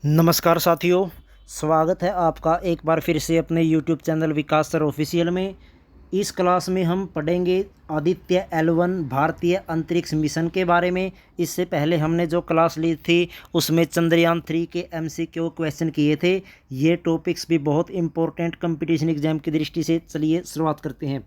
नमस्कार साथियों, स्वागत है आपका एक बार फिर से अपने YouTube चैनल विकास सर ऑफिशियल में। इस क्लास में हम पढ़ेंगे आदित्य L1 भारतीय अंतरिक्ष मिशन के बारे में। इससे पहले हमने जो क्लास ली थी उसमें चंद्रयान 3 के MCQ क्वेश्चन किए थे। ये टॉपिक्स भी बहुत इंपॉर्टेंट कंपटीशन एग्जाम की दृष्टि से। चलिए शुरुआत करते हैं।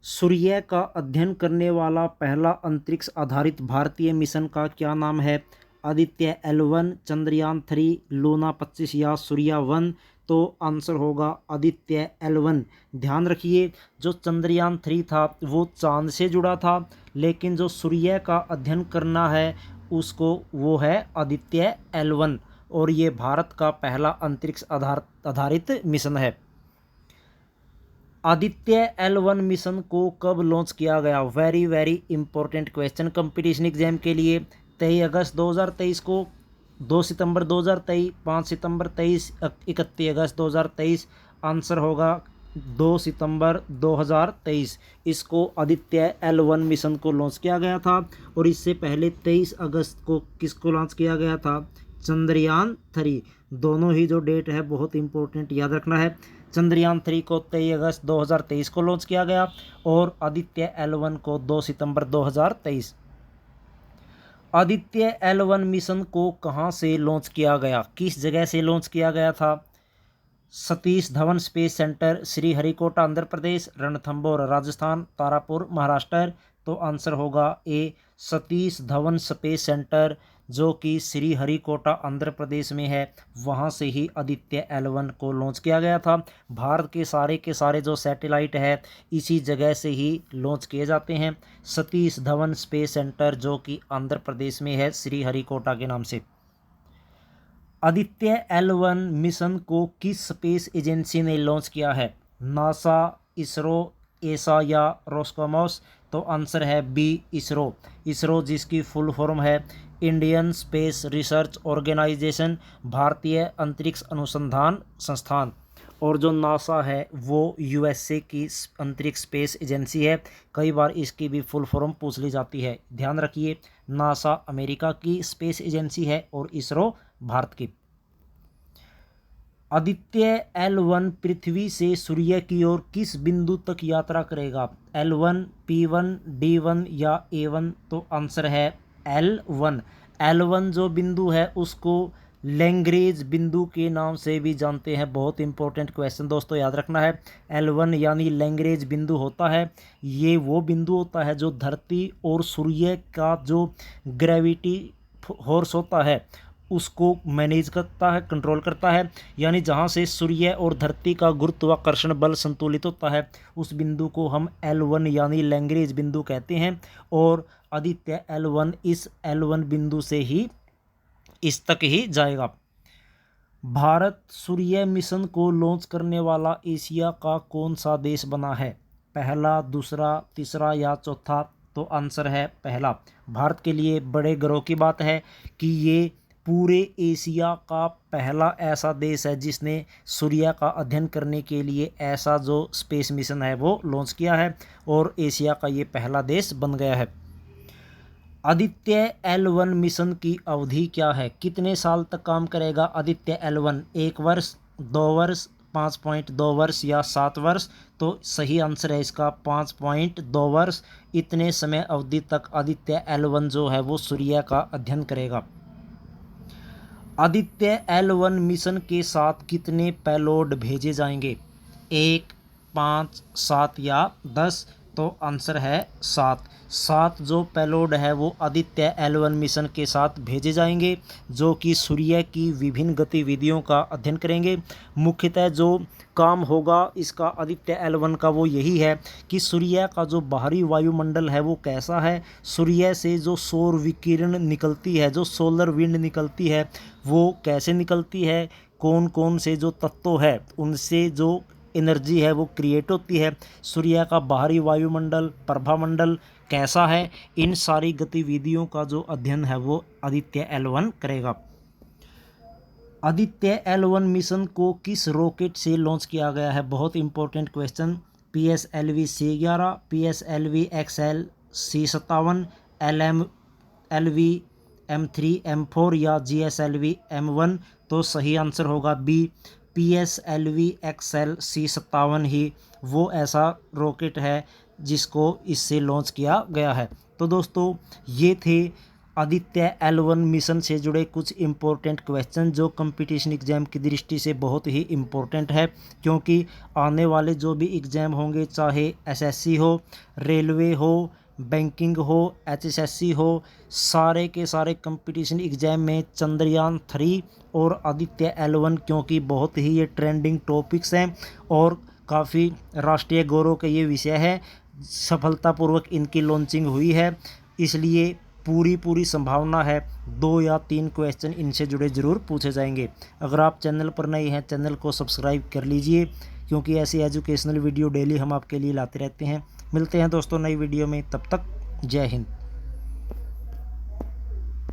सूर्य का अध्ययन करने वाला पहला अंतरिक्ष आधारित भारतीय मिशन का क्या नाम है? आदित्य L1, चंद्रयान 3, लूना 25 या सूर्या 1। तो आंसर होगा आदित्य L1। ध्यान रखिए, जो चंद्रयान 3 था वो चांद से जुड़ा था, लेकिन जो सूर्य का अध्ययन करना है उसको वो है आदित्य L1, और ये भारत का पहला अंतरिक्ष आधारित मिशन है। आदित्य L1 मिशन को कब लॉन्च किया गया? Very important question competition exam के लिए। 23 अगस्त 2023 को, 2 सितंबर 2023, 5 सितंबर 23, 31 अगस्त 2023। आंसर होगा 2 सितंबर 2023। इसको आदित्य L1 मिशन को लॉन्च किया गया था। और इससे पहले 23 अगस्त को किसको लॉन्च किया गया था? चंद्रयान 3। दोनों ही जो डेट है बहुत इंपॉर्टेंट, याद रखना है। चंद्रयान 3 को 23 अगस्त 2023 को लॉन्च किया गया और आदित्य L1 को 2 सितंबर 2023। आदित्य L1 मिशन को कहां से लॉन्च किया गया? किस जगह से लॉन्च किया गया था? Satish Dhawan space centre, Sriharikota Andhra Pradesh, Ranthambore Rajasthan, Tarapur Maharashtra. तो आंसर होगा ए, सतीश धवन स्पेस सेंटर, जो कि श्रीहरिकोटा आंध्र प्रदेश में है। वहां से ही आदित्य L1 को लॉन्च किया गया था। भारत के सारे जो सैटेलाइट है इसी जगह से ही लॉन्च किए जाते हैं। सतीश धवन स्पेस सेंटर, जो कि आंध्र प्रदेश में है श्रीहरिकोटा के नाम से। आदित्य L1 मिशन को किस स्पेस एजेंसी ने लॉन्च किया है? नासा, इसरो, एसा या रोस्कोमोस। तो आंसर है बी, इसरो। इसरो, जिसकी फुल फॉर्म है इंडियन स्पेस रिसर्च ऑर्गेनाइजेशन, भारतीय अंतरिक्ष अनुसंधान संस्थान। और जो नासा है वो USA की अंतरिक्ष स्पेस एजेंसी है। कई बार इसकी भी फुल फॉर्म पूछ ली जाती है, ध्यान रखिए। नासा अमेरिका की स्पेस एजेंसी है और इसरो भारत की। आदित्य L1 पृथ्वी से सूर्य की ओर किस बिंदु तक यात्रा करेगा? L1, P1, D1 या A1। तो आंसर है L1। L1 जो बिंदु है उसको लैग्रेंज बिंदु के नाम से भी जानते हैं। बहुत इंपॉर्टेंट क्वेश्चन दोस्तों, याद रखना है। L1 यानी लैग्रेंज बिंदु होता है। ये वो बिंदु होता है जो धरती और सूर्य का जो ग्रेविटी फोर्स होता है उसको मैनेज करता है, कंट्रोल करता है। यानी जहाँ से सूर्य और धरती का गुरुत्वाकर्षण बल संतुलित होता है उस बिंदु को हम L1 यानी लैग्रेंज बिंदु कहते हैं। और आदित्य L1 इस L1 बिंदु से ही इस तक ही जाएगा। भारत सूर्य मिशन को लॉन्च करने वाला एशिया का कौन सा देश बना है? पहला, दूसरा, तीसरा या चौथा। तो आंसर है पहला। भारत के लिए बड़े गर्व की बात है कि ये पूरे एशिया का पहला ऐसा देश है जिसने सूर्य का अध्ययन करने के लिए ऐसा जो स्पेस मिशन है वो लॉन्च किया है, और एशिया का ये पहला देश बन गया है। आदित्य L1 मिशन की अवधि क्या है? कितने साल तक काम करेगा आदित्य L1? 1 वर्ष, 2 वर्ष, 5.2 वर्ष या 7 वर्ष। तो सही आंसर है इसका 5.2 वर्ष। इतने समय अवधि तक आदित्य L1 जो है वो सूर्य का अध्ययन करेगा। आदित्य L1 मिशन के साथ कितने पेलोड भेजे जाएंगे? 1, 5, 7 या 10। तो आंसर है 7। 7 जो पेलोड है वो आदित्य L1 मिशन के साथ भेजे जाएंगे, जो कि सूर्य की विभिन्न गतिविधियों का अध्ययन करेंगे। मुख्यतः जो काम होगा इसका आदित्य L1 का वो यही है कि सूर्य का जो बाहरी वायुमंडल है वो कैसा है, सूर्य से जो सौर विकिरण निकलती है, जो सोलर विंड निकलती है वो कैसे निकलती है, कौन कौन से जो तत्व है उनसे जो एनर्जी है वो क्रिएट होती है, सूर्य का बाहरी वायुमंडल प्रभामंडल कैसा है, इन सारी गतिविधियों का जो अध्ययन है वो आदित्य L1 करेगा। आदित्य L1 मिशन को किस रॉकेट से लॉन्च किया गया है? बहुत important question. PSLV C11, PSLV XL C57, LM LV M3 M4 या GSLV M1, तो सही आंसर होगा बी PSLV XL C57 ही वो ऐसा रॉकेट है जिसको इससे लॉन्च किया गया है। तो दोस्तों ये थे आदित्य L1 मिशन से जुड़े कुछ इम्पोर्टेंट क्वेश्चन जो कंपटीशन एग्ज़ाम की दृष्टि से बहुत ही इम्पोर्टेंट है, क्योंकि आने वाले जो भी एग्ज़ाम होंगे, चाहे SSC हो, रेलवे हो, बैंकिंग हो, HSSC हो, सारे के सारे कंपटीशन एग्ज़ाम में चंद्रयान 3 और आदित्य L1 क्योंकि बहुत ही ये ट्रेंडिंग टॉपिक्स हैं और काफ़ी राष्ट्रीय गौरव का ये विषय है, सफलतापूर्वक इनकी लॉन्चिंग हुई है, इसलिए पूरी संभावना है 2 या 3 क्वेश्चन इनसे जुड़े ज़रूर पूछे जाएंगे। अगर आप चैनल पर नए हैं, चैनल को सब्सक्राइब कर लीजिए, क्योंकि ऐसी एजुकेशनल वीडियो डेली हम आपके लिए लाते रहते हैं। मिलते हैं दोस्तों नई वीडियो में, तब तक जय हिंद।